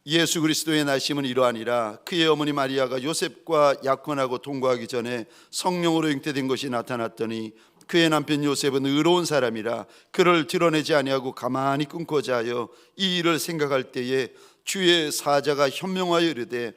예수 그리스도의 나심은 이러하니라. 그의 어머니 마리아가 요셉과 약혼하고 동거하기 전에 성령으로 잉태된 것이 나타났더니 그의 남편 요셉은 의로운 사람이라 그를 드러내지 아니하고 가만히 끊고자 하여 이 일을 생각할 때에 주의 사자가 현명하여 이르되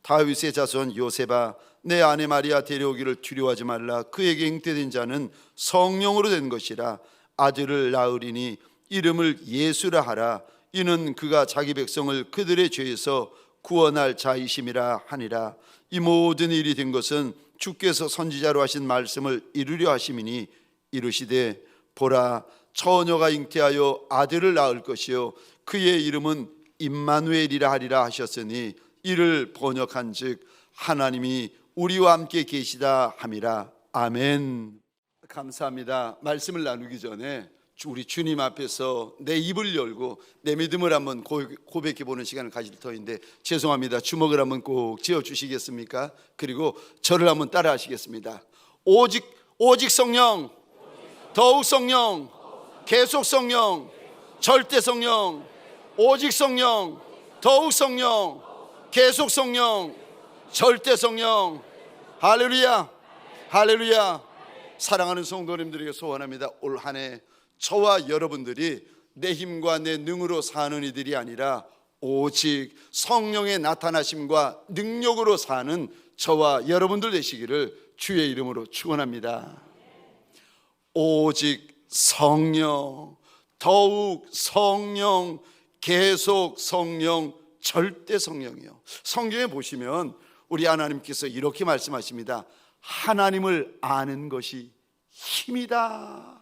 다윗의 자손 요셉아, 내 아내 마리아 데려오기를 두려워하지 말라. 그에게 잉태된 자는 성령으로 된 것이라. 아들을 낳으리니 이름을 예수라 하라. 이는 그가 자기 백성을 그들의 죄에서 구원할 자이심이라 하니라. 이 모든 일이 된 것은 주께서 선지자로 하신 말씀을 이루려 하심이니 이르시되 보라, 처녀가 잉태하여 아들을 낳을 것이요 그의 이름은 임마누엘이라 하리라 하셨으니 이를 번역한즉 하나님이 우리와 함께 계시다 함이라. 아멘. 감사합니다. 말씀을 나누기 전에 우리 주님 앞에서 내 입을 열고 내 믿음을 한번 고백해 보는 시간을 가질 터인데, 죄송합니다. 주먹을 한번 꼭 쥐어 주시겠습니까? 그리고 저를 한번 따라 하시겠습니다. 오직 성령, 더욱 성령, 계속 성령, 절대 성령, 오직 성령, 더욱 성령, 계속 성령, 절대 성령. 할렐루야, 할렐루야. 사랑하는 성도님들에게 소원합니다. 올 한 해 저와 여러분들이 내 힘과 내 능으로 사는 이들이 아니라 오직 성령의 나타나심과 능력으로 사는 저와 여러분들 되시기를 주의 이름으로 축원합니다. 오직 성령, 더욱 성령, 계속 성령, 절대 성령이요. 성경에 보시면 우리 하나님께서 이렇게 말씀하십니다. 하나님을 아는 것이 힘이다.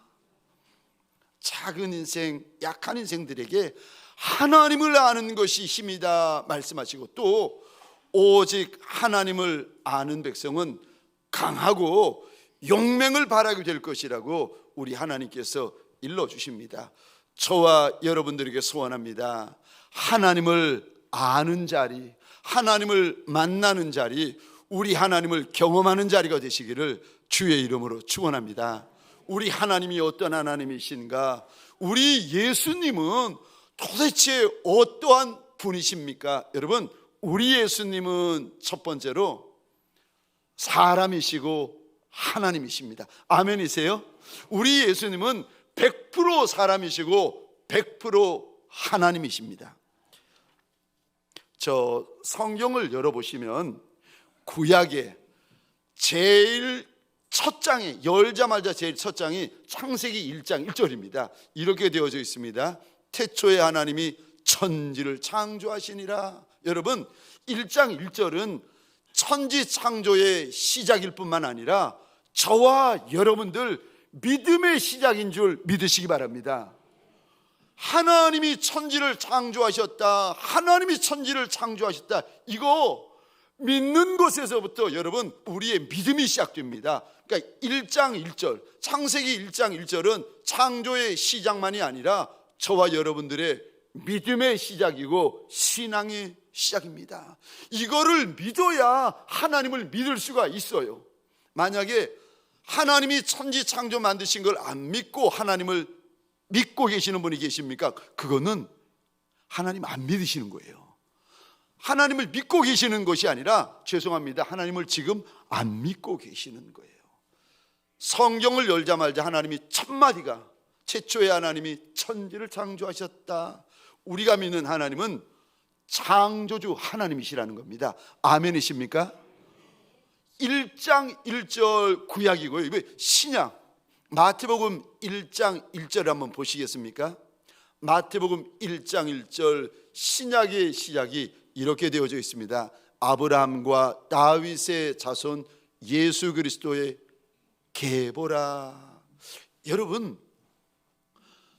작은 인생, 약한 인생들에게 하나님을 아는 것이 힘이다 말씀하시고, 또 오직 하나님을 아는 백성은 강하고 용맹을 발하게 될 것이라고 우리 하나님께서 일러주십니다. 저와 여러분들에게 소원합니다. 하나님을 아는 자리, 하나님을 만나는 자리, 우리 하나님을 경험하는 자리가 되시기를 주의 이름으로 축원합니다. 우리 하나님이 어떤 하나님이신가? 우리 예수님은 도대체 어떠한 분이십니까? 여러분, 우리 예수님은 첫 번째로 사람이시고 하나님이십니다. 아멘이세요? 우리 예수님은 100% 사람이시고 100% 하나님이십니다. 저 성경을 열어보시면 구약의 제일 첫 장에, 열자마자 제일 첫 장이 창세기 1장 1절입니다. 이렇게 되어져 있습니다. 태초에 하나님이 천지를 창조하시니라. 여러분, 1장 1절은 천지 창조의 시작일 뿐만 아니라 저와 여러분들 믿음의 시작인 줄 믿으시기 바랍니다. 하나님이 천지를 창조하셨다, 하나님이 천지를 창조하셨다, 이거 믿는 것에서부터 여러분 우리의 믿음이 시작됩니다. 그러니까 1장 1절, 창세기 1장 1절은 창조의 시작만이 아니라 저와 여러분들의 믿음의 시작이고 신앙의 시작입니다. 이거를 믿어야 하나님을 믿을 수가 있어요. 만약에 하나님이 천지 창조 만드신 걸 안 믿고 하나님을 믿고 계시는 분이 계십니까? 그거는 하나님 안 믿으시는 거예요. 하나님을 믿고 계시는 것이 아니라, 죄송합니다, 하나님을 지금 안 믿고 계시는 거예요. 성경을 열자마자 하나님이 첫 마디가 최초에 하나님이 천지를 창조하셨다. 우리가 믿는 하나님은 창조주 하나님이시라는 겁니다. 아멘이십니까? 1장 1절 구약이고요. 이거 신약 마태복음 1장 1절 한번 보시겠습니까? 마태복음 1장 1절 신약의 시작이 이렇게 되어져 있습니다. 아브라함과 다윗의 자손 예수 그리스도의 계보라. 여러분,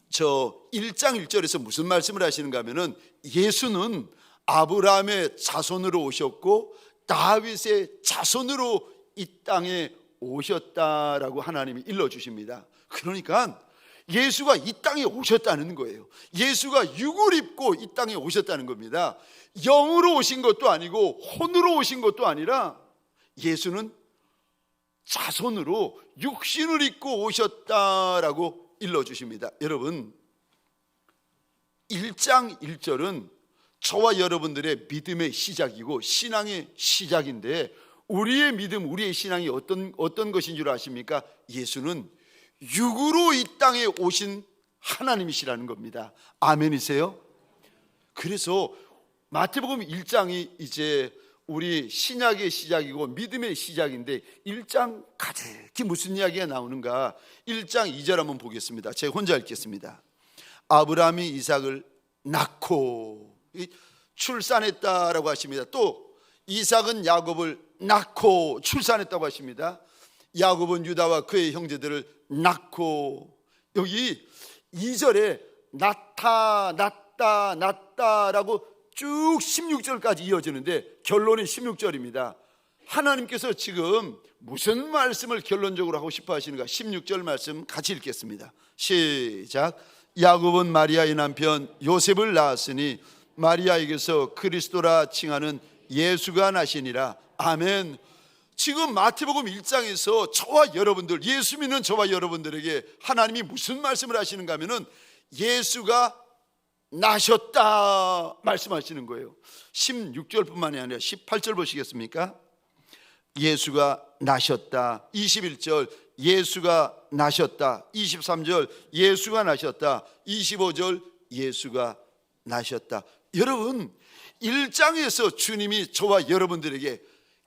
저 1장 1절에서 무슨 말씀을 하시는가 하면은 예수는 아브라함의 자손으로 오셨고 다윗의 자손으로 이 땅에 오셨다라고 하나님이 일러주십니다. 그러니까 예수가 이 땅에 오셨다는 거예요. 예수가 육을 입고 이 땅에 오셨다는 겁니다. 영으로 오신 것도 아니고 혼으로 오신 것도 아니라 예수는 자손으로 육신을 입고 오셨다라고 일러주십니다. 여러분, 1장 1절은 저와 여러분들의 믿음의 시작이고 신앙의 시작인데, 우리의 믿음, 우리의 신앙이 어떤 것인 줄 아십니까? 예수는 육으로 이 땅에 오신 하나님이시라는 겁니다. 아멘이세요? 그래서 마태복음 1장이 이제 우리 신약의 시작이고 믿음의 시작인데, 1장 가득히 무슨 이야기가 나오는가? 1장 2절 한번 보겠습니다. 제가 혼자 읽겠습니다. 아브라함이 이삭을 낳고 출산했다라고 하십니다. 또 이삭은 야곱을 낳고 출산했다고 하십니다. 야곱은 유다와 그의 형제들을 낳고, 여기 2절에 낳다라고 쭉 16절까지 이어지는데 결론이 16절입니다. 하나님께서 지금 무슨 말씀을 결론적으로 하고 싶어 하시는가? 16절 말씀 같이 읽겠습니다. 시작. 야곱은 마리아의 남편 요셉을 낳았으니 마리아에게서 그리스도라 칭하는 예수가 나시니라. 아멘. 지금 마태복음 1장에서 저와 여러분들, 예수 믿는 저와 여러분들에게 하나님이 무슨 말씀을 하시는가 하면은 예수가 나셨다 말씀하시는 거예요. 16절뿐만이 아니라 18절 보시겠습니까? 예수가 나셨다. 21절 예수가 나셨다. 23절 예수가 나셨다. 25절 예수가 나셨다. 여러분, 1장에서 주님이 저와 여러분들에게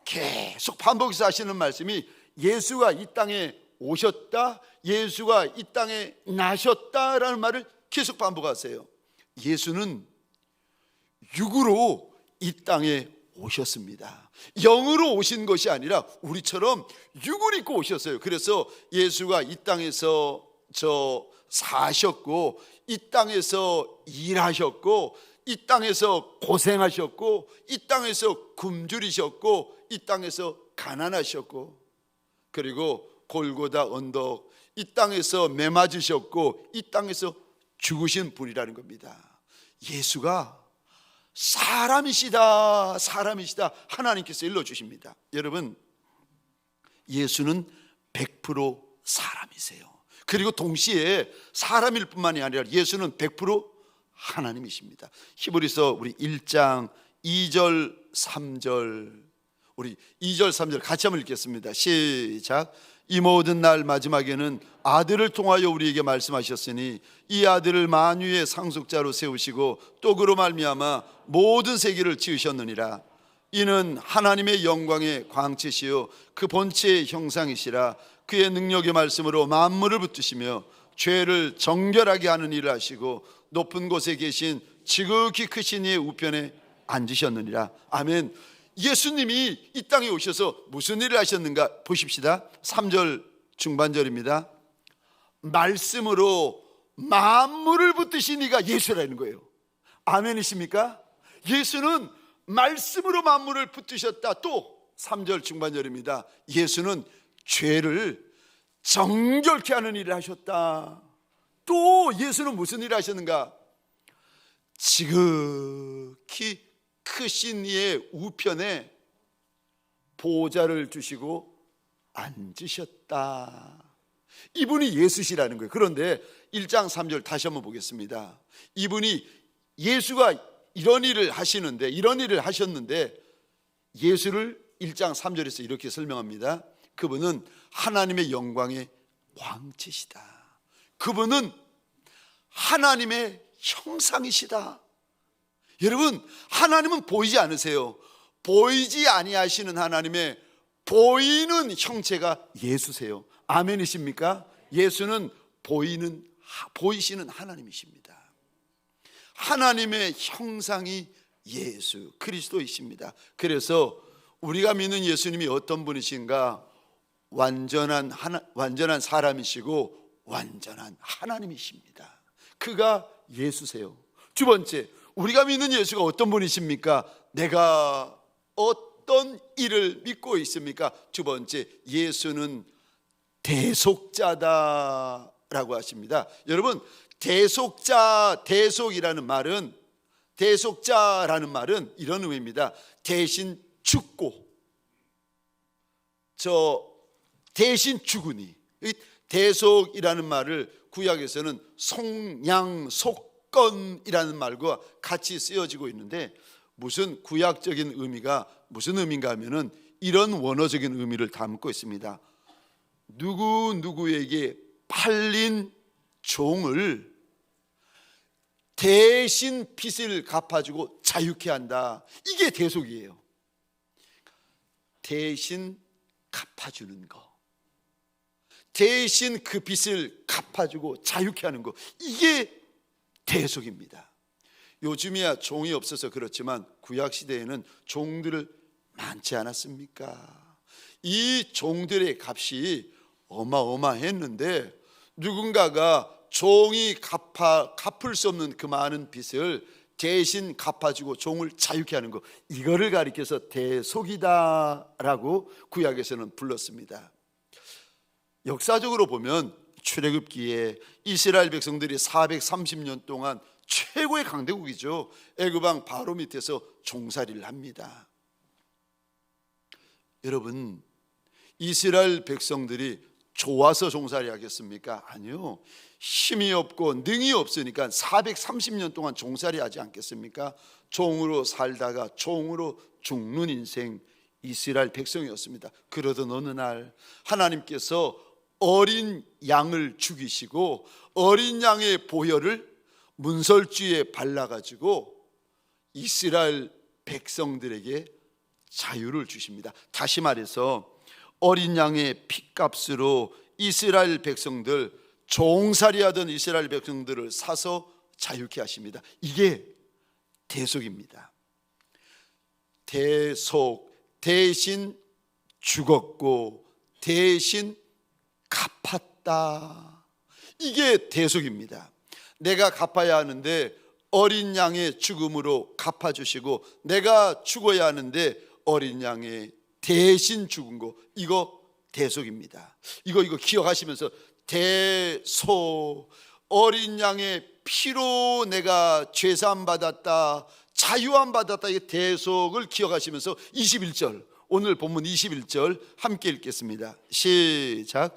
계속 반복해서 하시는 말씀이 예수가 이 땅에 오셨다, 예수가 이 땅에 나셨다라는 말을 계속 반복하세요. 예수는 육으로 이 땅에 오셨습니다. 영으로 오신 것이 아니라 우리처럼 육을 입고 오셨어요. 그래서 예수가 이 땅에서 사셨고, 이 땅에서 일하셨고, 이 땅에서 고생하셨고, 이 땅에서 굶주리셨고, 이 땅에서 가난하셨고, 그리고 골고다 언덕, 이 땅에서 매 맞으셨고, 이 땅에서 죽으신 분이라는 겁니다. 예수가 사람이시다 하나님께서 일러주십니다. 여러분, 예수는 100% 사람이세요. 그리고 동시에 사람일 뿐만이 아니라 예수는 100% 하나님이십니다. 히브리서 우리 1장 2절 3절, 우리 2절 3절 같이 한번 읽겠습니다. 시작. 이 모든 날 마지막에는 아들을 통하여 우리에게 말씀하셨으니 이 아들을 만유의 상속자로 세우시고 또 그로 말미암아 모든 세계를 지으셨느니라. 이는 하나님의 영광의 광채시요 그 본체의 형상이시라. 그의 능력의 말씀으로 만물을 붙드시며 죄를 정결하게 하는 일을 하시고 높은 곳에 계신 지극히 크신 이의 우편에 앉으셨느니라. 아멘. 예수님이 이 땅에 오셔서 무슨 일을 하셨는가 보십시다. 3절 중반절입니다. 말씀으로 만물을 붙드신 이가 예수라는 거예요. 아멘이십니까? 예수는 말씀으로 만물을 붙드셨다. 또 3절 중반절입니다. 예수는 죄를 정결케 하는 일을 하셨다. 또 예수는 무슨 일을 하셨는가? 지극히 크신 이의 우편에 보좌를 주시고 앉으셨다. 이분이 예수시라는 거예요. 그런데 1장 3절 다시 한번 보겠습니다. 이분이 예수가 이런 일을 하셨는데 예수를 1장 3절에서 이렇게 설명합니다. 그분은 하나님의 영광의 광채시다. 그분은 하나님의 형상이시다. 여러분, 하나님은 보이지 않으세요. 보이지 아니하시는 하나님의 보이는 형체가 예수세요. 아멘이십니까? 예수는 보이시는 하나님이십니다. 하나님의 형상이 예수 그리스도이십니다. 그래서 우리가 믿는 예수님이 어떤 분이신가? 완전한 사람이시고 완전한 하나님이십니다. 그가 예수세요. 두 번째, 우리가 믿는 예수가 어떤 분이십니까? 내가 어떤 일을 믿고 있습니까? 두 번째, 예수는 대속자다라고 하십니다. 여러분, 대속자라는 말은 이런 의미입니다. 대신 죽고 대신 죽으니. 대속이라는 말을 구약에서는 속량, 건이라는 말과 같이 쓰여지고 있는데, 무슨 구약적인 의미가 무슨 의미인가 하면은 이런 원어적인 의미를 담고 있습니다. 누구에게 팔린 종을 대신 빚을 갚아주고 자유케 한다. 이게 대속이에요. 대신 갚아주는 거, 대신 그 빚을 갚아주고 자유케 하는 거, 이게 대속입니다. 요즘이야 종이 없어서 그렇지만 구약시대에는 종들을 많지 않았습니까? 이 종들의 값이 어마어마했는데, 누군가가 종이 갚을 수 없는 그 많은 빚을 대신 갚아주고 종을 자유케 하는 거, 이거를 가리켜서 대속이다라고 구약에서는 불렀습니다. 역사적으로 보면 출애굽기에 이스라엘 백성들이 430년 동안 최고의 강대국이죠, 애굽왕 바로 밑에서 종살이를 합니다. 여러분, 이스라엘 백성들이 좋아서 종살이 하겠습니까? 아니요. 힘이 없고 능이 없으니까 430년 동안 종살이 하지 않겠습니까? 종으로 살다가 종으로 죽는 인생 이스라엘 백성이었습니다. 그러던 어느 날 하나님께서 어린 양을 죽이시고 어린 양의 보혈을 문설주에 발라가지고 이스라엘 백성들에게 자유를 주십니다. 다시 말해서 어린 양의 핏값으로 이스라엘 백성들, 종살이하던 이스라엘 백성들을 사서 자유케 하십니다. 이게 대속입니다. 대속, 대신 죽었고 대신 갚았다. 이게 대속입니다. 내가 갚아야 하는데 어린 양의 죽음으로 갚아주시고, 내가 죽어야 하는데 어린 양의 대신 죽은 거, 이거 대속입니다. 이거 기억하시면서, 대속, 어린 양의 피로 내가 죄사함 받았다, 자유함 받았다, 이 대속을 기억하시면서 21절, 오늘 본문 21절 함께 읽겠습니다. 시작.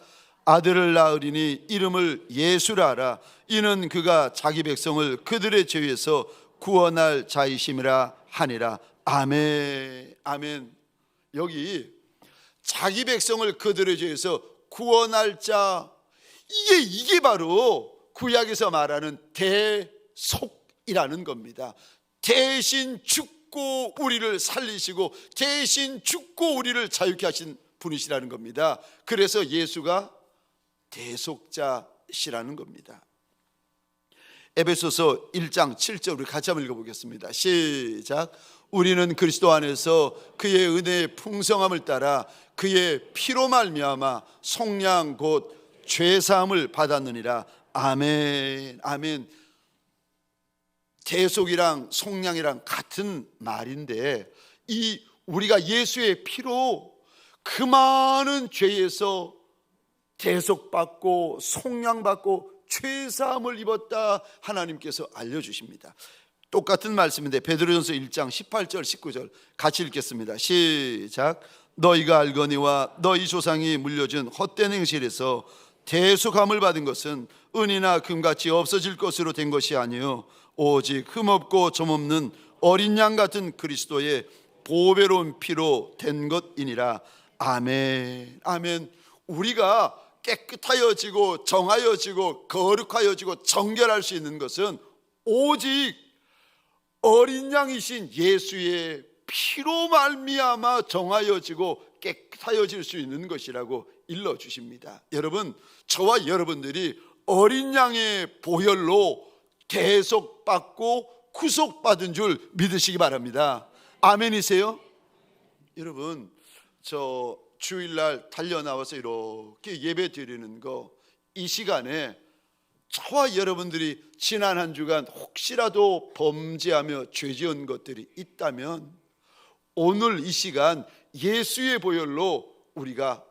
아들을 낳으리니 이름을 예수라 하라. 이는 그가 자기 백성을 그들의 죄에서 구원할 자이심이라 하니라. 아멘. 아멘. 여기 자기 백성을 그들의 죄에서 구원할 자, 이게 바로 구약에서 말하는 대속이라는 겁니다. 대신 죽고 우리를 살리시고 대신 죽고 우리를 자유케 하신 분이시라는 겁니다. 그래서 예수가 대속자시라는 겁니다. 에베소서 1장 7절 우리 같이 한번 읽어보겠습니다. 시작. 우리는 그리스도 안에서 그의 은혜의 풍성함을 따라 그의 피로 말미암아 속량 곧 죄사함을 받았느니라. 아멘. 아멘. 대속이랑 속량이랑 같은 말인데, 이 우리가 예수의 피로 그 많은 죄에서 대속받고 속량받고 죄사함을 입었다, 하나님께서 알려주십니다. 똑같은 말씀인데 베드로전서 1장 18절 19절 같이 읽겠습니다. 시작. 너희가 알거니와 너희 조상이 물려준 헛된 행실에서 대속함을 받은 것은 은이나 금같이 없어질 것으로 된 것이 아니요 오직 흠없고 점없는 어린 양 같은 그리스도의 보배로운 피로 된 것이니라. 아멘. 아멘. 우리가 깨끗하여지고 정하여지고 거룩하여지고 정결할 수 있는 것은 오직 어린 양이신 예수의 피로 말미암아 정하여지고 깨끗하여질 수 있는 것이라고 일러주십니다. 여러분, 저와 여러분들이 어린 양의 보혈로 대속받고 구속받은 줄 믿으시기 바랍니다. 아멘이세요? 여러분, 저 주일날 달려나와서 이렇게 예배 드리는 거, 이 시간에 저와 여러분들이 지난 한 주간 혹시라도 범죄하며 죄 지은 것들이 있다면 오늘 이 시간 예수의 보혈로 우리가,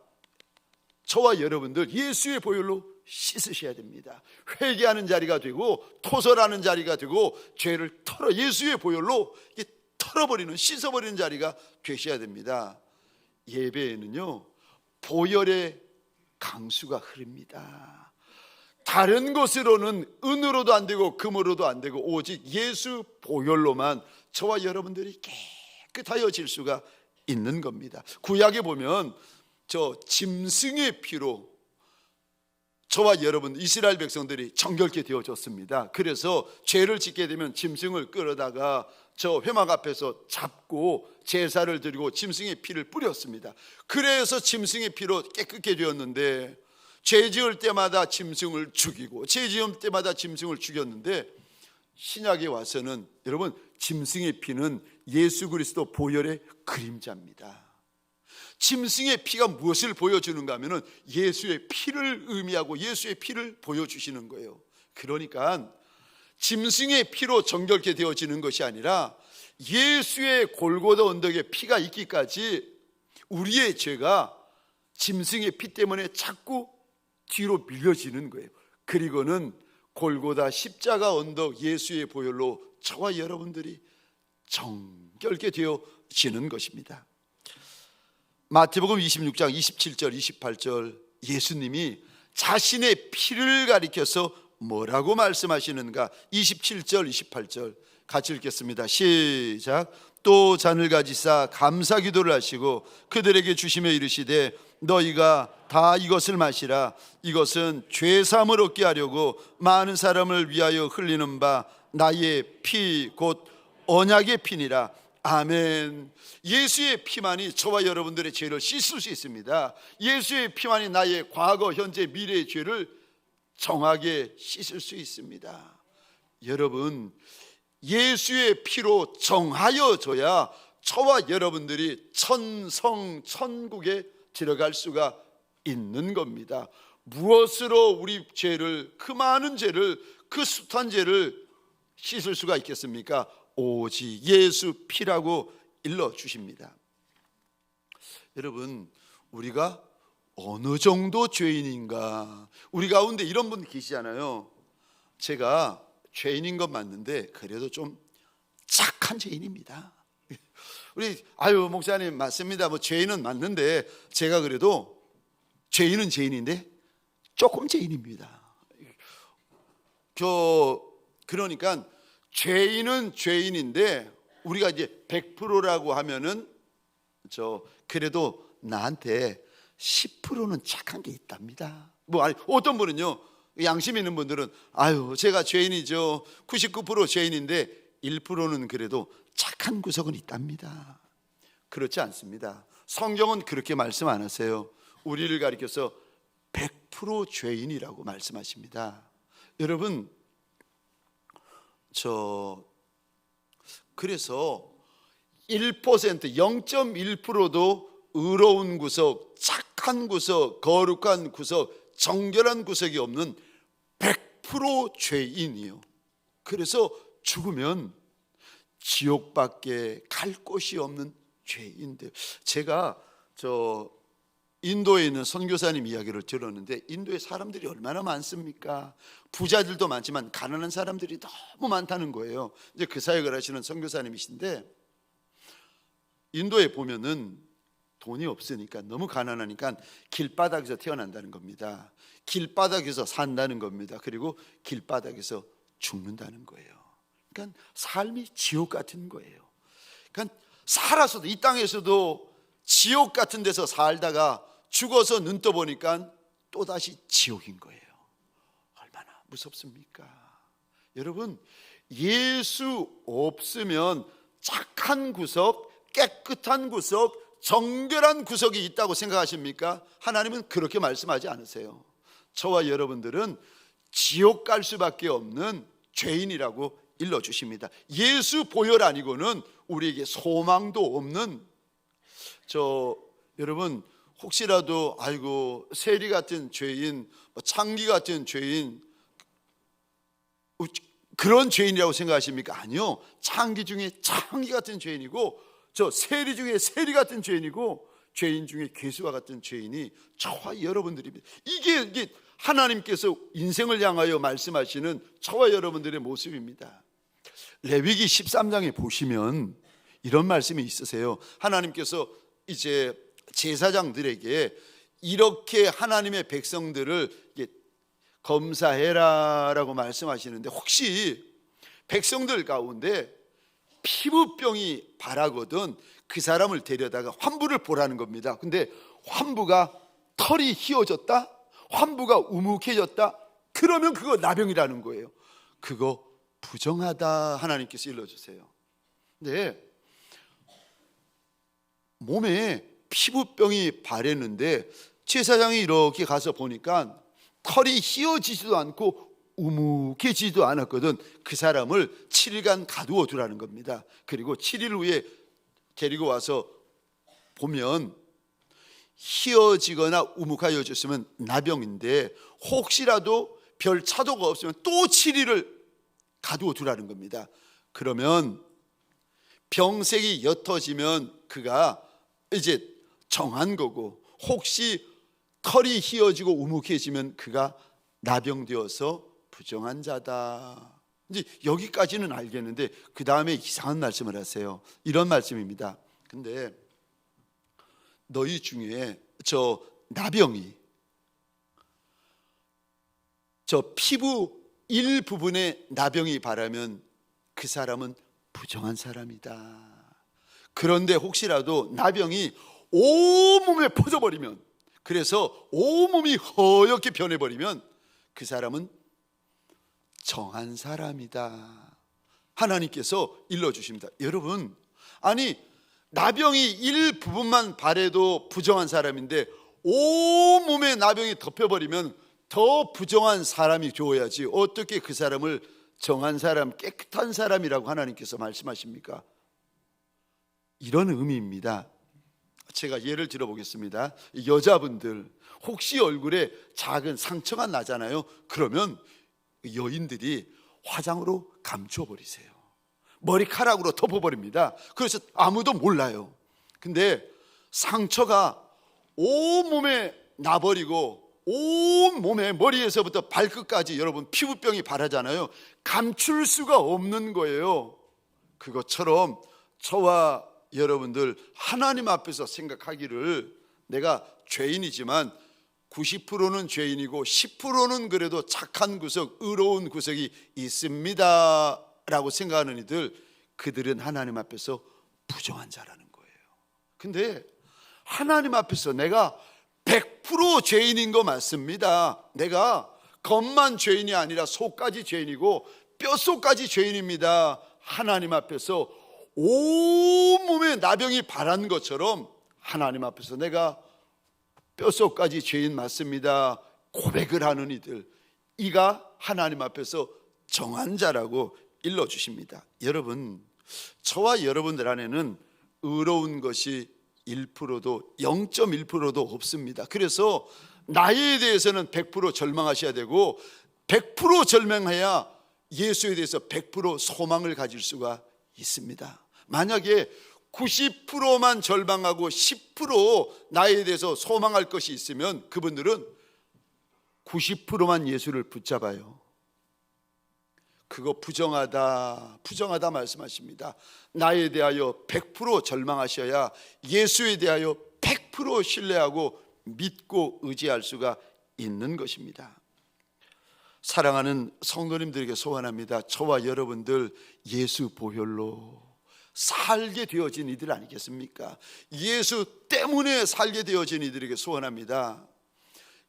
저와 여러분들 예수의 보혈로 씻으셔야 됩니다. 회개하는 자리가 되고 토설하는 자리가 되고 죄를 예수의 보혈로 털어버리는, 씻어버리는 자리가 되셔야 됩니다. 예배에는요 보혈의 강수가 흐릅니다. 다른 것으로는 은으로도 안 되고 금으로도 안 되고 오직 예수 보혈로만 저와 여러분들이 깨끗하여질 수가 있는 겁니다. 구약에 보면 저 짐승의 피로 저와 여러분 이스라엘 백성들이 정결케 되어졌습니다. 그래서 죄를 짓게 되면 짐승을 끌어다가 저 회막 앞에서 잡고 제사를 드리고 짐승의 피를 뿌렸습니다. 그래서 짐승의 피로 깨끗게 되었는데, 죄 지을 때마다 짐승을 죽이고 죄 지을 때마다 짐승을 죽였는데, 신약에 와서는 여러분 짐승의 피는 예수 그리스도 보혈의 그림자입니다. 짐승의 피가 무엇을 보여주는가 하면은 예수의 피를 의미하고 예수의 피를 보여주시는 거예요. 그러니까 짐승의 피로 정결케 되어지는 것이 아니라 예수의 골고다 언덕에 피가 있기까지 우리의 죄가 짐승의 피 때문에 자꾸 뒤로 밀려지는 거예요. 그리고는 골고다 십자가 언덕 예수의 보혈로 저와 여러분들이 정결케 되어지는 것입니다. 마태복음 26장 27절 28절 예수님이 자신의 피를 가리켜서 뭐라고 말씀하시는가? 27절 28절 같이 읽겠습니다. 시작. 또 잔을 가지사 감사 기도를 하시고 그들에게 주시며 이르시되 너희가 다 이것을 마시라. 이것은 죄 사함을 얻게 하려고 많은 사람을 위하여 흘리는 바 나의 피 곧 언약의 피니라. 아멘. 예수의 피만이 저와 여러분들의 죄를 씻을 수 있습니다. 예수의 피만이 나의 과거, 현재, 미래의 죄를 정하게 씻을 수 있습니다. 여러분, 예수의 피로 정하여져야 저와 여러분들이 천성 천국에 들어갈 수가 있는 겁니다. 무엇으로 우리 죄를, 그 많은 죄를, 그 숱한 죄를 씻을 수가 있겠습니까? 오직 예수 피라고 일러주십니다. 여러분, 우리가 어느 정도 죄인인가? 우리 가운데 이런 분 계시잖아요. 제가 죄인인 건 맞는데 그래도 좀 착한 죄인입니다. 우리 목사님 맞습니다. 뭐 죄인은 맞는데 제가 그래도 죄인은 죄인인데 조금 죄인입니다. 그러니까 죄인은 죄인인데 우리가 이제 100%라고 하면은 그래도 나한테 10%는 착한 게 있답니다. 어떤 분은요, 양심 있는 분들은 제가 죄인이죠. 99% 죄인인데 1%는 그래도 착한 구석은 있답니다. 그렇지 않습니다. 성경은 그렇게 말씀 안 하세요. 우리를 가리켜서 100% 죄인이라고 말씀하십니다. 여러분, 그래서 1%, 0.1%도 의로운 구석, 착한 구석, 거룩한 구석, 정결한 구석이 없는 100% 죄인이요. 그래서 죽으면 지옥밖에 갈 곳이 없는 죄인들. 제가 인도에 있는 선교사님 이야기를 들었는데, 인도에 사람들이 얼마나 많습니까? 부자들도 많지만 가난한 사람들이 너무 많다는 거예요. 이제 그 사역을 하시는 선교사님이신데, 인도에 보면은 돈이 없으니까, 너무 가난하니까 길바닥에서 태어난다는 겁니다. 길바닥에서 산다는 겁니다. 그리고 길바닥에서 죽는다는 거예요. 그러니까 삶이 지옥 같은 거예요. 그러니까 살아서도, 이 땅에서도 지옥 같은 데서 살다가 죽어서 눈 떠보니까 또다시 지옥인 거예요. 얼마나 무섭습니까? 여러분, 예수 없으면 착한 구석, 깨끗한 구석, 정결한 구석이 있다고 생각하십니까? 하나님은 그렇게 말씀하지 않으세요. 저와 여러분들은 지옥 갈 수밖에 없는 죄인이라고 일러주십니다. 예수 보혈 아니고는 우리에게 소망도 없는, 여러분 혹시라도 세리 같은 죄인, 창기 같은 죄인, 그런 죄인이라고 생각하십니까? 아니요. 창기 중에 창기 같은 죄인이고, 세리 중에 세리 같은 죄인이고, 죄인 중에 괴수와 같은 죄인이 저와 여러분들입니다. 이게 하나님께서 인생을 향하여 말씀하시는 저와 여러분들의 모습입니다. 레위기 13장에 보시면 이런 말씀이 있으세요. 하나님께서 이제 제사장들에게 이렇게 하나님의 백성들을 검사해라라고 말씀하시는데, 혹시 백성들 가운데 피부병이 바라거든 그 사람을 데려다가 환부를 보라는 겁니다. 근데 환부가 털이 휘어졌다, 환부가 우묵해졌다, 그러면 그거 나병이라는 거예요. 그거 부정하다 하나님께서 일러주세요. 근데 몸에 피부병이 바랬는데 제사장이 이렇게 가서 보니까 털이 휘어지지도 않고 우묵해지지도 않았거든. 그 사람을 7일간 가두어 두라는 겁니다. 그리고 7일 후에 데리고 와서 보면 휘어지거나 우묵하여졌으면 나병인데, 혹시라도 별 차도가 없으면 또 7일을 가두어 두라는 겁니다. 그러면 병색이 옅어지면 그가 이제 정한 거고, 혹시 털이 휘어지고 우묵해지면 그가 나병되어서 부정한 자다. 이제 여기까지는 알겠는데 그 다음에 이상한 말씀을 하세요. 이런 말씀입니다. 근데 너희 중에 저 나병이 저 피부 일부분에 나병이 바라면 그 사람은 부정한 사람이다. 그런데 혹시라도 나병이 온몸에 퍼져버리면, 그래서 온몸이 허옇게 변해버리면 그 사람은 정한 사람이다. 하나님께서 일러주십니다. 여러분, 아니 나병이 일부분만 바래도 부정한 사람인데 온몸에 나병이 덮여버리면 더 부정한 사람이 되어야지 어떻게 그 사람을 정한 사람, 깨끗한 사람이라고 하나님께서 말씀하십니까? 이런 의미입니다. 제가 예를 들어보겠습니다. 여자분들 혹시 얼굴에 작은 상처가 나잖아요. 그러면 여인들이 화장으로 감춰버리세요. 머리카락으로 덮어버립니다. 그래서 아무도 몰라요. 근데 상처가 온몸에 나버리고 온몸에 머리에서부터 발끝까지 여러분 피부병이 바라잖아요. 감출 수가 없는 거예요. 그것처럼 저와 여러분들 하나님 앞에서 생각하기를, 내가 죄인이지만 90%는 죄인이고 10%는 그래도 착한 구석, 의로운 구석이 있습니다 라고 생각하는 이들, 그들은 하나님 앞에서 부정한 자라는 거예요. 근데 하나님 앞에서 내가 100% 죄인인 거 맞습니다. 내가 겉만 죄인이 아니라 속까지 죄인이고 뼛속까지 죄인입니다. 하나님 앞에서 온몸에 나병이 바란 것처럼 하나님 앞에서 내가 뼛속까지 죄인 맞습니다 고백을 하는 이들, 이가 하나님 앞에서 정한 자라고 일러주십니다. 여러분, 저와 여러분들 안에는 의로운 것이 1%도 0.1%도 없습니다. 그래서 나에 대해서는 100% 절망하셔야 되고 100% 절망해야 예수에 대해서 100% 소망을 가질 수가 있습니다. 만약에 90%만 절망하고 10% 나에 대해서 소망할 것이 있으면 그분들은 90%만 예수를 붙잡아요. 그거 부정하다 말씀하십니다. 나에 대하여 100% 절망하셔야 예수에 대하여 100% 신뢰하고 믿고 의지할 수가 있는 것입니다. 사랑하는 성도님들에게 소원합니다. 저와 여러분들 예수 보혈로 살게 되어진 이들 아니겠습니까? 예수 때문에 살게 되어진 이들에게 소원합니다.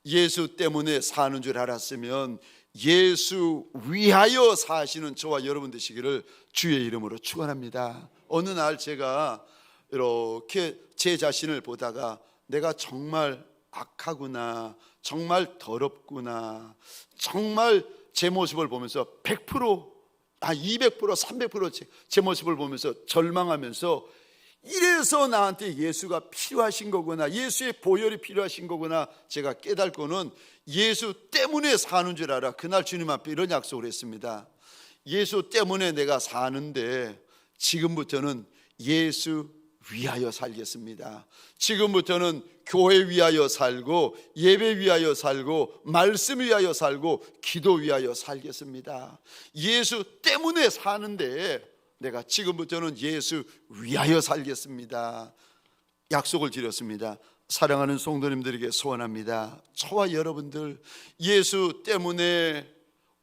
예수 때문에 사는 줄 알았으면 예수 위하여 사시는 저와 여러분 되시기를 주의 이름으로 축원합니다. 어느 날 제가 이렇게 제 자신을 보다가 내가 정말 악하구나, 정말 더럽구나, 정말 제 모습을 보면서 100%, 200%, 300% 제 모습을 보면서 절망하면서, 이래서 나한테 예수가 필요하신 거구나, 예수의 보혈이 필요하신 거구나 제가 깨닫고는 예수 때문에 사는 줄 알아. 그날 주님 앞에 이런 약속을 했습니다. 예수 때문에 내가 사는데 지금부터는 예수 위하여 살겠습니다. 지금부터는 교회 위하여 살고 예배 위하여 살고 말씀 위하여 살고 기도 위하여 살겠습니다. 예수 때문에 사는데 내가 지금부터는 예수 위하여 살겠습니다. 약속을 드렸습니다. 사랑하는 성도님들에게 소원합니다. 저와 여러분들, 예수 때문에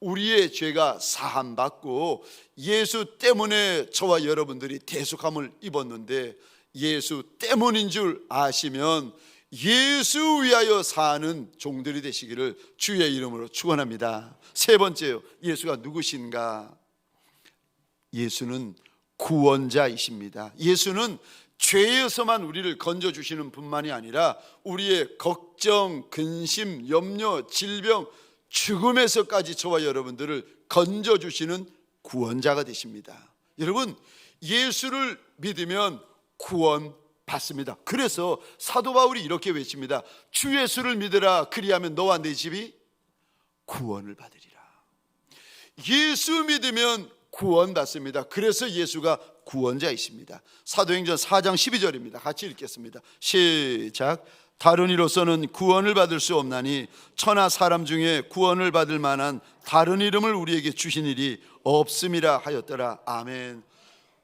우리의 죄가 사함받고 예수 때문에 저와 여러분들이 대속함을 입었는데, 예수 때문인 줄 아시면 예수 위하여 사는 종들이 되시기를 주의 이름으로 축원합니다. 세 번째요, 예수가 누구신가? 예수는 구원자이십니다. 예수는 죄에서만 우리를 건져주시는 분만이 아니라 우리의 걱정, 근심, 염려, 질병, 죽음에서까지 저와 여러분들을 건져주시는 구원자가 되십니다. 여러분, 예수를 믿으면 구원 받습니다. 그래서 사도 바울이 이렇게 외칩니다. 주 예수를 믿으라, 그리하면 너와 내 집이 구원을 받으리라. 예수 믿으면 구원 받습니다. 그래서 예수가 구원자이십니다. 사도행전 4장 12절입니다. 같이 읽겠습니다. 시작. 다른 이로서는 구원을 받을 수 없나니 천하 사람 중에 구원을 받을 만한 다른 이름을 우리에게 주신 일이 없음이라 하였더라. 아멘.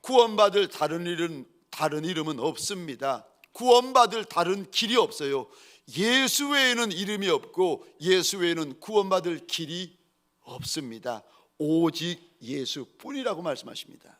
구원받을 다른 이름은 없습니다. 구원받을 다른 길이 없어요. 예수 외에는 이름이 없고 예수 외에는 구원받을 길이 없습니다. 오직 예수뿐이라고 말씀하십니다.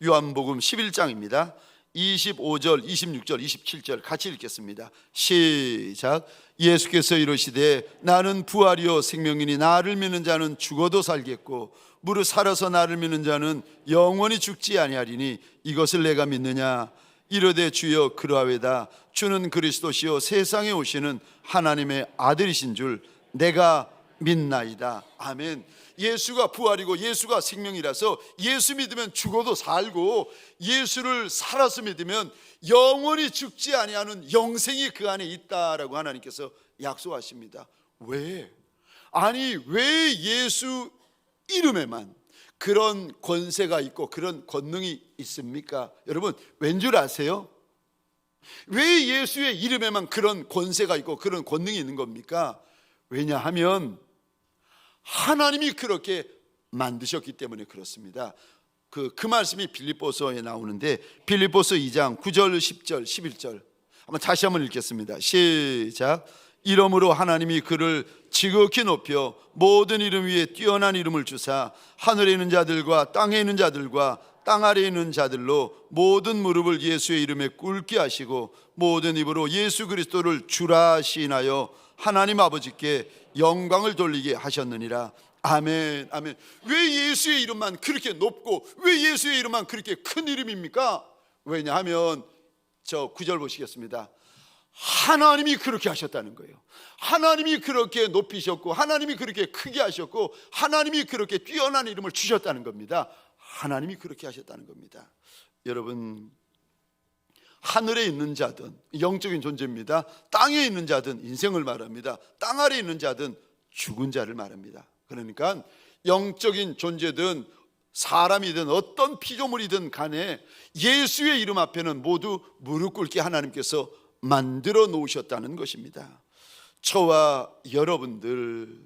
요한복음 11장입니다. 25절, 26절, 27절 같이 읽겠습니다. 시작. 예수께서 이르시되 나는 부활이요 생명이니 나를 믿는 자는 죽어도 살겠고 무릇 살아서 나를 믿는 자는 영원히 죽지 아니하리니 이것을 내가 믿느냐? 이르되 주여 그러하외다. 주는 그리스도시요 세상에 오시는 하나님의 아들이신 줄 내가 믿나이다. 아멘. 예수가 부활이고 예수가 생명이라서 예수 믿으면 죽어도 살고 예수를 살아서 믿으면 영원히 죽지 아니하는 영생이 그 안에 있다라고 하나님께서 약속하십니다. 왜? 아니, 왜 예수 이름에만 그런 권세가 있고 그런 권능이 있습니까? 여러분, 왠 줄 아세요? 왜 예수의 이름에만 그런 권세가 있고 그런 권능이 있는 겁니까? 왜냐하면 하나님이 그렇게 만드셨기 때문에 그렇습니다. 그 말씀이 빌립보서에 나오는데 빌립보서 2장 9절, 10절, 11절 한번 다시 한번 읽겠습니다. 시작. 이러므로 하나님이 그를 지극히 높여 모든 이름 위에 뛰어난 이름을 주사 하늘에 있는 자들과 땅에 있는 자들과 땅 아래에 있는 자들로 모든 무릎을 예수의 이름에 꿇게 하시고 모든 입으로 예수 그리스도를 주라 시인하여 하나님 아버지께 영광을 돌리게 하셨느니라. 아멘. 아멘. 왜 예수의 이름만 그렇게 높고 왜 예수의 이름만 그렇게 큰 이름입니까? 왜냐하면 저 9절 보시겠습니다. 하나님이 그렇게 하셨다는 거예요. 하나님이 그렇게 높이셨고 하나님이 그렇게 크게 하셨고 하나님이 그렇게 뛰어난 이름을 주셨다는 겁니다. 하나님이 그렇게 하셨다는 겁니다. 여러분, 하늘에 있는 자든 영적인 존재입니다. 땅에 있는 자든 인생을 말합니다. 땅 아래에 있는 자든 죽은 자를 말합니다. 그러니까 영적인 존재든 사람이든 어떤 피조물이든 간에 예수의 이름 앞에는 모두 무릎 꿇게 하나님께서 만들어 놓으셨다는 것입니다. 저와 여러분들,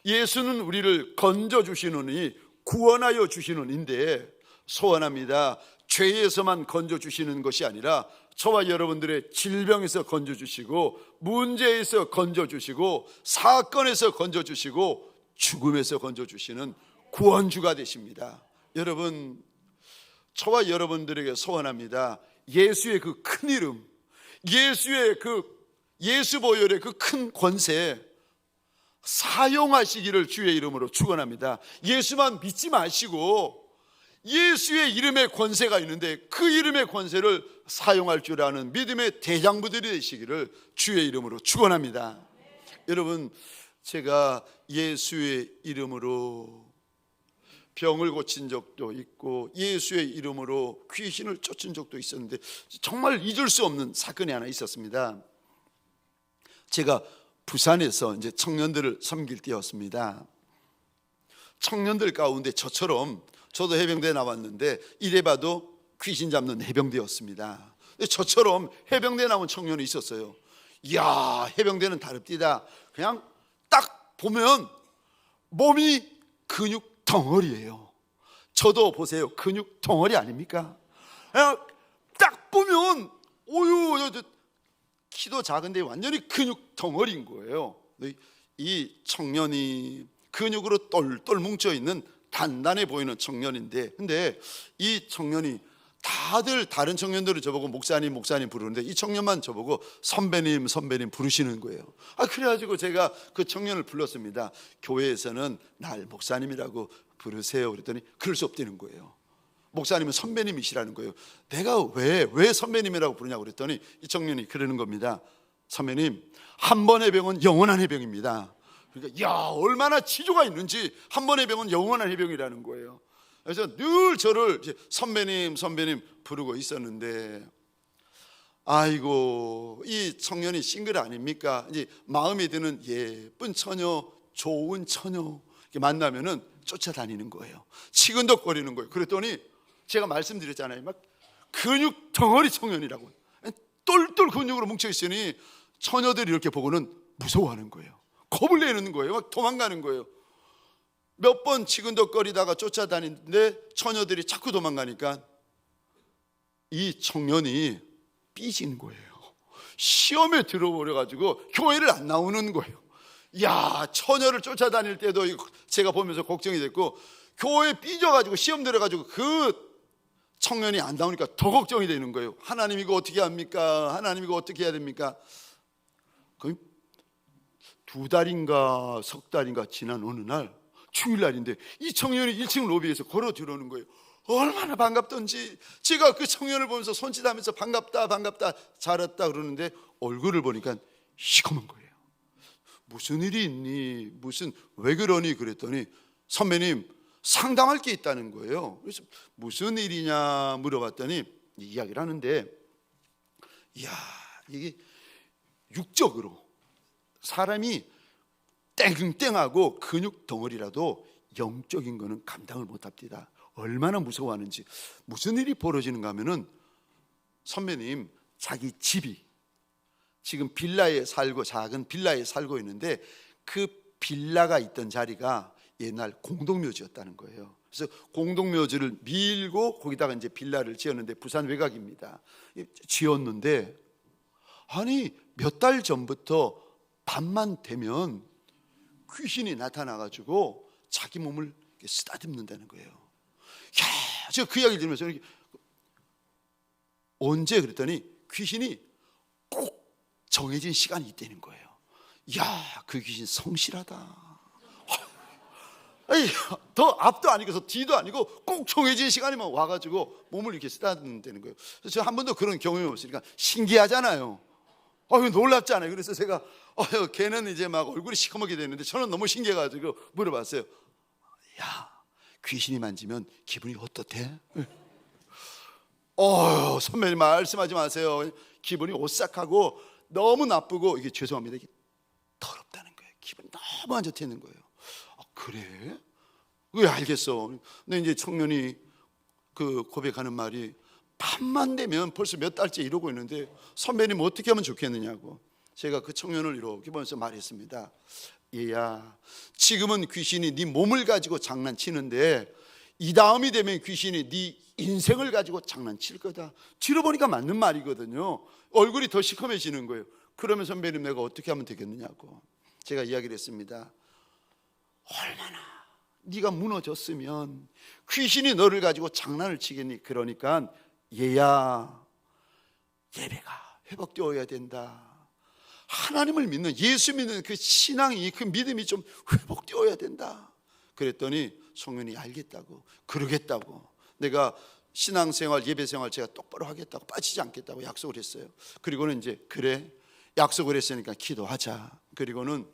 예수는 우리를 건져주시느니 구원하여 주시는인데 소원합니다. 죄에서만 건져주시는 것이 아니라 저와 여러분들의 질병에서 건져주시고 문제에서 건져주시고 사건에서 건져주시고 죽음에서 건져주시는 구원주가 되십니다. 여러분, 저와 여러분들에게 소원합니다. 예수의 그 큰 이름, 예수의 예수 보혈의 그 큰 권세 사용하시기를 주의 이름으로 축원합니다. 예수만 믿지 마시고 예수의 이름에 권세가 있는데 그 이름의 권세를 사용할 줄 아는 믿음의 대장부들이 되시기를 주의 이름으로 축원합니다. 여러분, 제가 예수의 이름으로 병을 고친 적도 있고 예수의 이름으로 귀신을 쫓은 적도 있었는데 정말 잊을 수 없는 사건이 하나 있었습니다. 제가 부산에서 이제 청년들을 섬길 때였습니다. 청년들 가운데 저처럼 저도 해병대에 나왔는데 이래봐도 귀신 잡는 해병대였습니다. 저처럼 해병대에 나온 청년이 있었어요. 이야, 해병대는 다릅디다. 그냥 딱 보면 몸이 근육 덩어리예요. 저도 보세요, 근육 덩어리 아닙니까? 그냥 딱 보면 오유 키도 작은데 완전히 근육 덩어리인 거예요. 이 청년이 근육으로 똘똘 뭉쳐있는 단단해 보이는 청년인데, 근데 이 청년이 다들 다른 청년들은 저보고 목사님 목사님 부르는데 이 청년만 저보고 선배님 선배님 부르시는 거예요. 그래가지고 제가 그 청년을 불렀습니다. 교회에서는 날 목사님이라고 부르세요. 그랬더니 그럴 수 없다는 거예요. 목사님은 선배님이시라는 거예요. 내가 왜 선배님이라고 부르냐고 그랬더니 이 청년이 그러는 겁니다. 선배님, 한 번의 병은 영원한 해병입니다. 그러니까 야, 얼마나 치조가 있는지, 한 번의 병은 영원한 해병이라는 거예요. 그래서 늘 저를 선배님 선배님 부르고 있었는데, 아이고, 이 청년이 싱글 아닙니까? 이제 마음에 드는 예쁜 처녀, 좋은 처녀 이렇게 만나면은 쫓아다니는 거예요. 치근덕거리는 거예요. 그랬더니 제가 말씀드렸잖아요. 막 근육 덩어리 청년이라고, 똘똘 근육으로 뭉쳐 있으니 처녀들이 이렇게 보고는 무서워하는 거예요. 겁을 내는 거예요. 막 도망가는 거예요. 몇 번 치근덕거리다가 쫓아다니는데 처녀들이 자꾸 도망가니까 이 청년이 삐진 거예요. 시험에 들어버려가지고 교회를 안 나오는 거예요. 야, 처녀를 쫓아다닐 때도 제가 보면서 걱정이 됐고, 교회에 삐져가지고 시험 들어가지고 그 청년이 안 나오니까 더 걱정이 되는 거예요. 하나님 이거 어떻게 합니까? 하나님 이거 어떻게 해야 됩니까? 거의 2달인가 석 달인가 지난 어느 날 주일날인데 이 청년이 1층 로비에서 걸어 들어오는 거예요. 얼마나 반갑던지. 제가 그 청년을 보면서 손짓하면서 반갑다 반갑다 잘 왔다 그러는데 얼굴을 보니까 시커먼 거예요. 무슨 일이 있니? 왜 그러니? 그랬더니 선배님, 상담할 게 있다는 거예요. 그래서 무슨 일이냐 물어봤더니 이야기를 하는데, 이야, 이게 육적으로 사람이 땡땡하고 근육 덩어리라도 영적인 거는 감당을 못합니다. 얼마나 무서워하는지. 무슨 일이 벌어지는가 하면은 선배님 자기 집이 지금 빌라에 살고, 작은 빌라에 살고 있는데 그 빌라가 있던 자리가 옛날 공동묘지였다는 거예요. 그래서 공동묘지를 밀고 거기다가 이제 빌라를 지었는데, 부산 외곽입니다. 지었는데 아니 몇 달 전부터 밤만 되면 귀신이 나타나가지고 자기 몸을 쓰다듬는다는 거예요. 야, 제가 그 이야기를 들으면서 언제 그랬더니 귀신이 꼭 정해진 시간이 있다는 거예요. 야, 그 귀신 성실하다. 아니, 더 앞도 아니고 뒤도 아니고 꼭 정해진 시간이면 와가지고 몸을 이렇게 쓰다듬는다는 거예요. 그래서 제가 한 번도 그런 경험이 없으니까 신기하잖아요. 놀랍잖아요. 그래서 제가 걔는 이제 막 얼굴이 시커멓게 됐는데 저는 너무 신기해가지고 물어봤어요. 야, 귀신이 만지면 기분이 어떻대? 선배님 말씀하지 마세요. 기분이 오싹하고 너무 나쁘고, 이게 죄송합니다, 이게 더럽다는 거예요. 기분이 너무 안 좋다는 거예요. 그래? 왜 알겠어? 근데 이제 청년이 그 고백하는 말이, 밤만 되면 벌써 몇 달째 이러고 있는데 선배님 어떻게 하면 좋겠느냐고. 제가 그 청년을 이렇게 보면서 말했습니다. 얘야, 지금은 귀신이 네 몸을 가지고 장난치는데 이 다음이 되면 귀신이 네 인생을 가지고 장난칠 거다. 들어보니까 맞는 말이거든요. 얼굴이 더 시커매지는 거예요. 그러면 선배님 내가 어떻게 하면 되겠느냐고 제가 이야기를 했습니다. 얼마나 네가 무너졌으면 귀신이 너를 가지고 장난을 치겠니? 그러니까 얘야, 예배가 회복되어야 된다. 하나님을 믿는, 예수 믿는 그 신앙이, 그 믿음이 좀 회복되어야 된다. 그랬더니 청년이 알겠다고, 그러겠다고, 내가 신앙생활, 예배생활 제가 똑바로 하겠다고, 빠지지 않겠다고 약속을 했어요. 그리고는 이제 그래, 약속을 했으니까 기도하자. 그리고는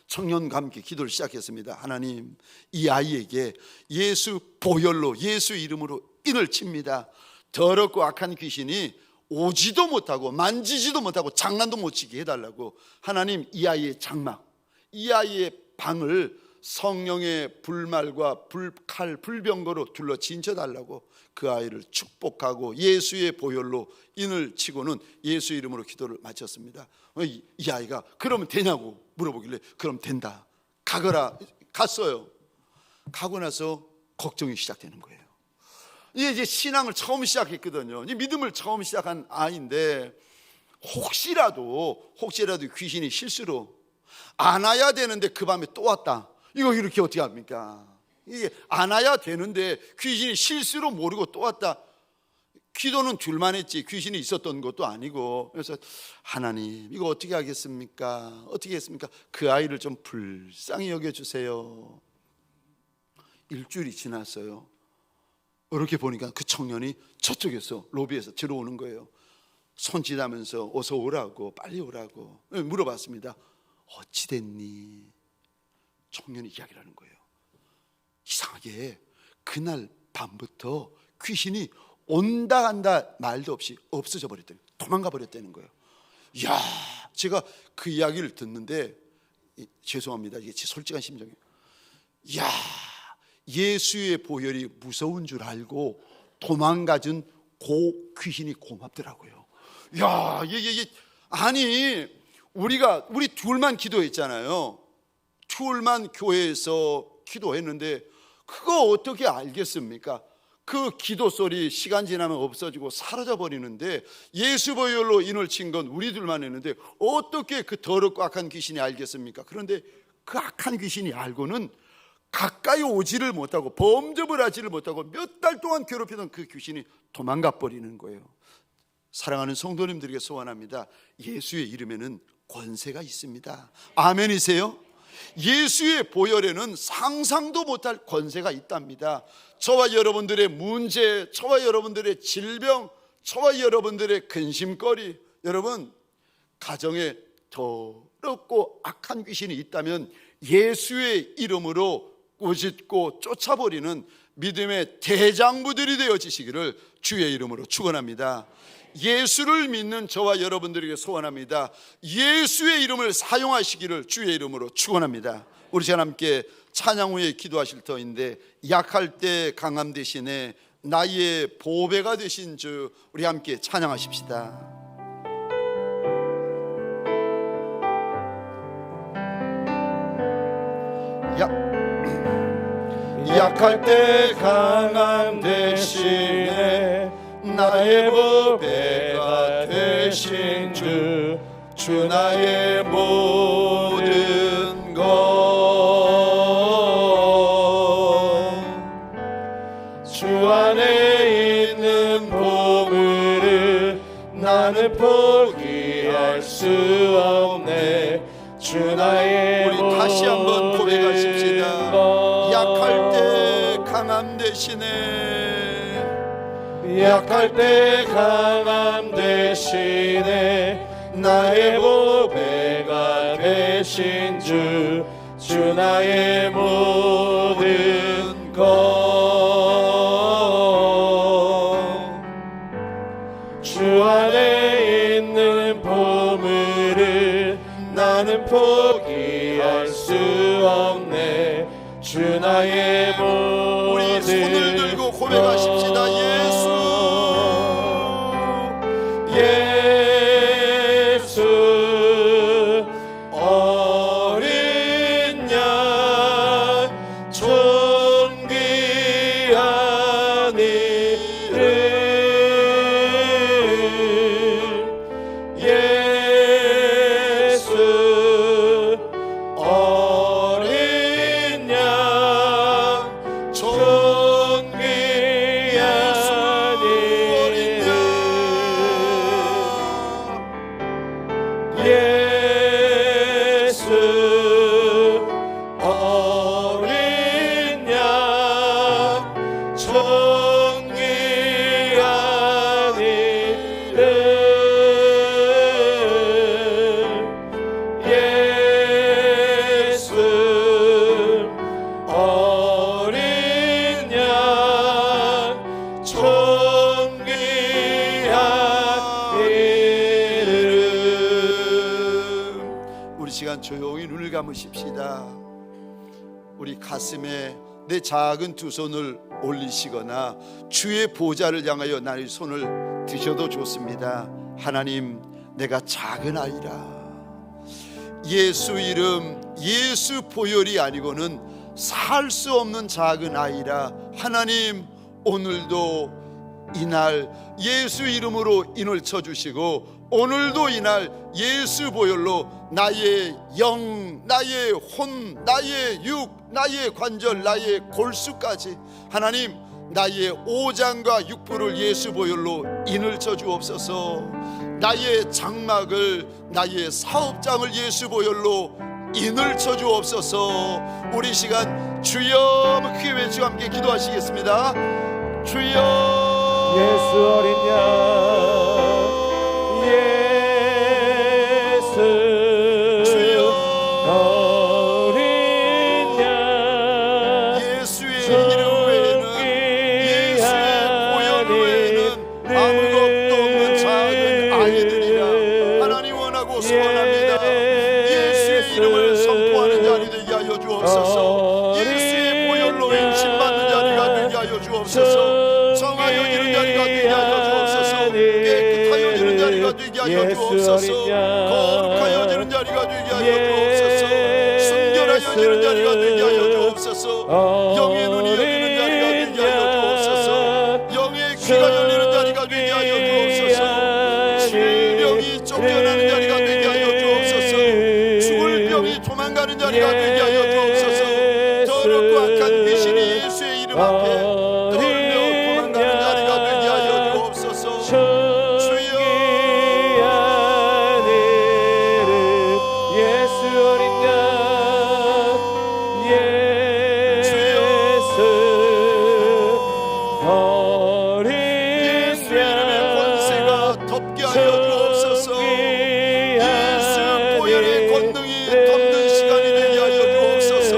청년과 함께 기도를 시작했습니다. 하나님, 이 아이에게 예수 보혈로, 예수 이름으로 인을 칩니다. 더럽고 악한 귀신이 오지도 못하고 만지지도 못하고 장난도 못 치게 해달라고. 하나님, 이 아이의 장막, 이 아이의 방을 성령의 불말과 불칼, 불병거로 둘러 진쳐달라고 그 아이를 축복하고 예수의 보혈로 인을 치고는 예수 이름으로 기도를 마쳤습니다. 이 아이가 그러면 되냐고 물어보길래 그럼 된다, 가거라. 갔어요. 가고 나서 걱정이 시작되는 거예요. 이제 신앙을 처음 시작했거든요. 이제 믿음을 처음 시작한 아이인데 혹시라도 귀신이 실수로 안 와야 되는데 그 밤에 또 왔다, 이거 이렇게 어떻게 합니까? 이게 안 와야 되는데 귀신이 실수로 모르고 또 왔다. 기도는 둘만 했지 귀신이 있었던 것도 아니고. 그래서 하나님, 이거 어떻게 하겠습니까? 어떻게 했습니까? 그 아이를 좀 불쌍히 여겨주세요. 일주일이 지났어요. 이렇게 보니까 그 청년이 저쪽에서 로비에서 들어오는 거예요. 손짓하면서 어서 오라고, 빨리 오라고 물어봤습니다. 어찌 됐니? 청년이 이야기를 하는 거예요. 이상하게 그날 밤부터 귀신이 온다 간다 말도 없이 없어져 버렸대요. 도망가 버렸다는 거예요. 이야, 제가 그 이야기를 듣는데 죄송합니다, 이게 제 솔직한 심정이에요. 이야, 예수의 보혈이 무서운 줄 알고 도망가준 그 귀신이 고맙더라고요. 야, 아니, 우리 둘만 기도했잖아요. 둘만 교회에서 기도했는데 그거 어떻게 알겠습니까? 그 기도 소리 시간 지나면 없어지고 사라져 버리는데, 예수 보혈로 인을 친 건 우리들만 했는데 어떻게 그 더럽고 악한 귀신이 알겠습니까? 그런데 그 악한 귀신이 알고는 가까이 오지를 못하고 범접을 하지를 못하고 몇 달 동안 괴롭히던 그 귀신이 도망가 버리는 거예요. 사랑하는 성도님들에게 소원합니다. 예수의 이름에는 권세가 있습니다. 아멘이세요? 예수의 보혈에는 상상도 못할 권세가 있답니다. 저와 여러분들의 문제, 저와 여러분들의 질병, 저와 여러분들의 근심거리, 여러분 가정에 더럽고 악한 귀신이 있다면 예수의 이름으로 꾸짖고 쫓아버리는 믿음의 대장부들이 되어지시기를 주의 이름으로 축원합니다. 예수를 믿는 저와 여러분들에게 소원합니다. 예수의 이름을 사용하시기를 주의 이름으로 축원합니다. 우리 시간 함께 찬양 후에 기도하실 터인데, 약할 때 강함 대신에 나의 보배가 되신 주, 우리 함께 찬양하십시다. 약할 때 강함 대신에 나의 보배가 되신 주, 주 나의 모든 것. 주 안에 있는 보물을 나는 포기할 수 없네. 주 나의 우리 다시 한번 고백하십시다. 약할 때 강함 대신에, 약할 때 강함 대신에 나의 보배가 되신 주, 주 나의 모든 것. 주 안에 있는 보물을 나는 포기할 수 없네. 주 나의 모든. 우리 손을 들고 고백하십시다. 예수 어린 양 존귀한 이름, 예수 어린 양 존귀한 예수 어린 양 존귀한 이름, 예수 어린 양 존귀한 이름. 우리 시간 조용히 눈을 감으십시다. 우리 가슴에 내 작은 두 손을 올리시거나 주의 보좌를 향하여 나의 손을 드셔도 좋습니다. 하나님, 내가 작은 아이라. 예수 이름, 예수 보혈이 아니고는 살 수 없는 작은 아이라. 하나님, 오늘도 이날 예수 이름으로 인을 쳐주시고 오늘도 이날 예수 보혈로 나의 영, 나의 혼, 나의 육, 나의 관절, 나의 골수까지 하나님 나의 오장과 육부를 예수 보혈로 인을 쳐 주옵소서. 나의 장막을, 나의 사업장을 예수 보혈로 인을 쳐 주옵소서. 우리 시간 주여 크게 외치고 함께 기도하시겠습니다. 주여 예수 어린 양 예수 주여 어린 양 예수의 이름 외에는 예수의 보혈 외에는 아무것도 없는 작은 아이들이라 하나님 원하고 소원합니다. 예수의 이름을 선포하는 자리 되게 하여 주옵소서. 예수의 보혈로 인침받는 자리가 되게 하여 주옵소서. 정하여지는 자리가 되게 하여 주옵소서. 깨끗하여지는 자리가 되게 하여 주옵소서. 거룩하여지는 자리가 되게 하여 주옵소서. 순결하여지는 자리가 되게 하여 주옵소서. 영의 눈이 열리는 자리가 되게 하여 주옵소서. 영의 귀가 열리는 자리가 되게 하여 주옵소서. 질병이 쫓겨나는 자리가 되게 하여 주옵소서. 죽을 병이 도망가는 자리가 되게 하여 주옵소서. 더럽고 악한 귀신이 예수의 이름 앞에 떨며 도망가는 자리가 되게 하여 주옵소서. 주여 예수 어린 양 예수 어린 예수 이름의 권세가 덮게 하여 주옵소서. 예수 보혈의 권능이 덮는 시간이 되게 하여 주옵소서.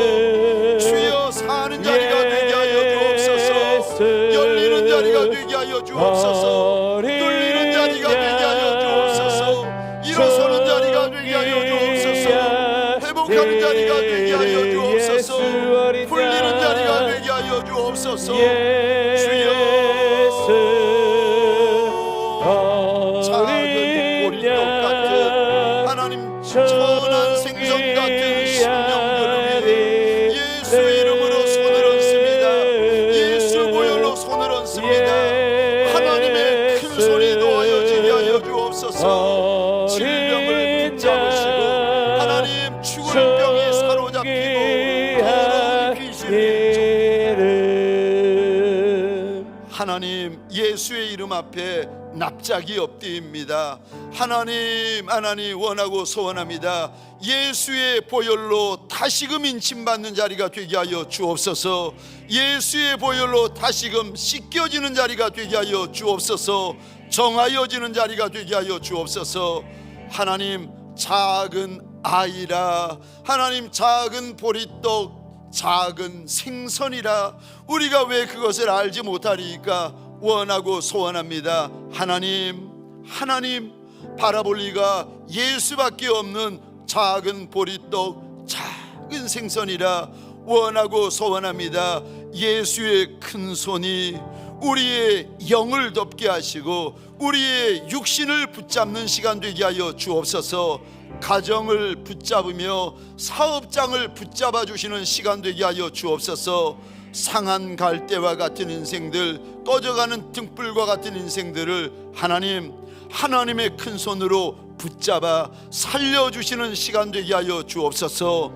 주여 사는 자리가 되게 하여 주옵소서. 열리는 자리가 되게 하여 주옵소서. 뚫리는 자리가 되게 하여 주옵소서. 일어서는 자리가 되게 하여 주옵소서. 회복하는 자리가 되게 하여 주옵소서. 풀리는 자리가 되게 하여 주옵소서. 주여 작은 보리떡 같은 하나님 천한 생선 같은 심령들을 위해 예수 이름으로 손을 얹습니다. 예수 보혈로 손을 얹습니다. 하나님의 큰 손이 놓아지게 하여 주옵소서. 질병을 붙잡으시고 하나님 죽을 병이 사로잡히고 더러운 귀신을 하나님 예수의 이름 앞에 납작이 엎드립니다. 하나님 원하고 소원합니다. 예수의 보혈로 다시금 인침받는 자리가 되게 하여 주옵소서. 예수의 보혈로 다시금 씻겨지는 자리가 되게 하여 주옵소서. 정하여지는 자리가 되게 하여 주옵소서. 하나님 작은 아이라 하나님 작은 보리떡 작은 생선이라 우리가 왜 그것을 알지 못하리까 원하고 소원합니다. 하나님 바라볼 리가 예수밖에 없는 작은 보리떡 작은 생선이라 원하고 소원합니다. 예수의 큰 손이 우리의 영을 덮게 하시고 우리의 육신을 붙잡는 시간 되게 하여 주옵소서. 가정을 붙잡으며 사업장을 붙잡아 주시는 시간 되게 하여 주옵소서. 상한 갈대와 같은 인생들, 꺼져가는 등불과 같은 인생들을 하나님의 큰 손으로 붙잡아 살려주시는 시간 되게 하여 주옵소서.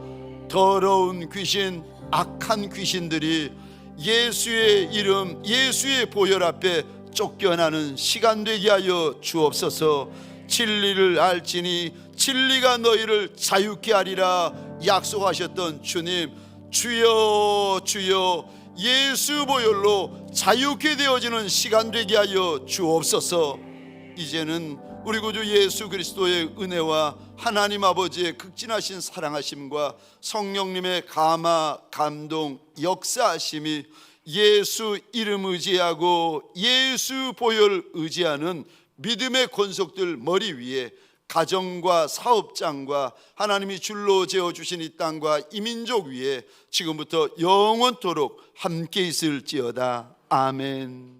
더러운 귀신, 악한 귀신들이 예수의 이름, 예수의 보혈 앞에 쫓겨나는 시간 되게 하여 주옵소서. 진리를 알지니 진리가 너희를 자유케 하리라 약속하셨던 주님, 주여 예수 보혈로 자유케 되어지는 시간 되게 하여 주옵소서. 이제는 우리 구주 예수 그리스도의 은혜와 하나님 아버지의 극진하신 사랑하심과 성령님의 감화 감동 역사하심이 예수 이름 의지하고 예수 보혈 의지하는 믿음의 권속들 머리 위에 가정과 사업장과 하나님이 줄로 재어주신 이 땅과 이 민족 위에 지금부터 영원토록 함께 있을지어다. 아멘.